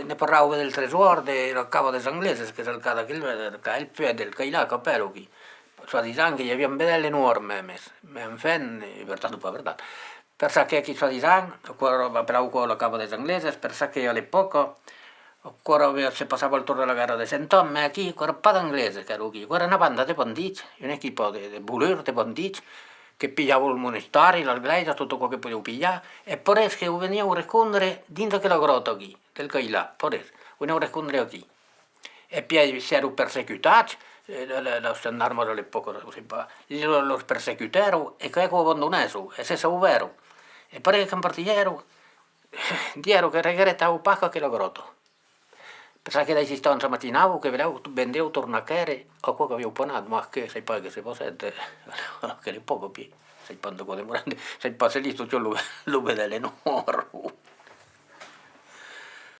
ne parlavo del tresor, del cavo des angleses, che è cada che il più del cailà capello qui. Cioè di che gli abbiamo bedelle enorme mes, men fen, per tanto per verdad. Per sa che chi so di quello per la cavo des angleses, per sa che all'epoca ancora se passava il turno della guerra dei cent'anni, ma chi ancora pas d'inglese che ero qui, era una banda di banditi, un equipo di bulur, di banditi, che pigliavano il monastero, la iglesia, tutto quello che potevo pigliare, e poi che venivo a raccogliere dentro quella grotta qui, del Cailà, poi venivo a raccogliere qui. E poi si erano perseguitati, los gendarmes all'epoca, los perseguitaron e che abbandonarono, e se salvarono. E poi che partieron, dijeron che regrettavo opaca che la grotta. Pensavo che da esistenza mattinavo che vedevo vendevo tornacchiere o quello che avevo panato, ma che sai poi che se fosse che è poco più, sai quando morendo, sai poi se lì sto giù lo vede l'enorme.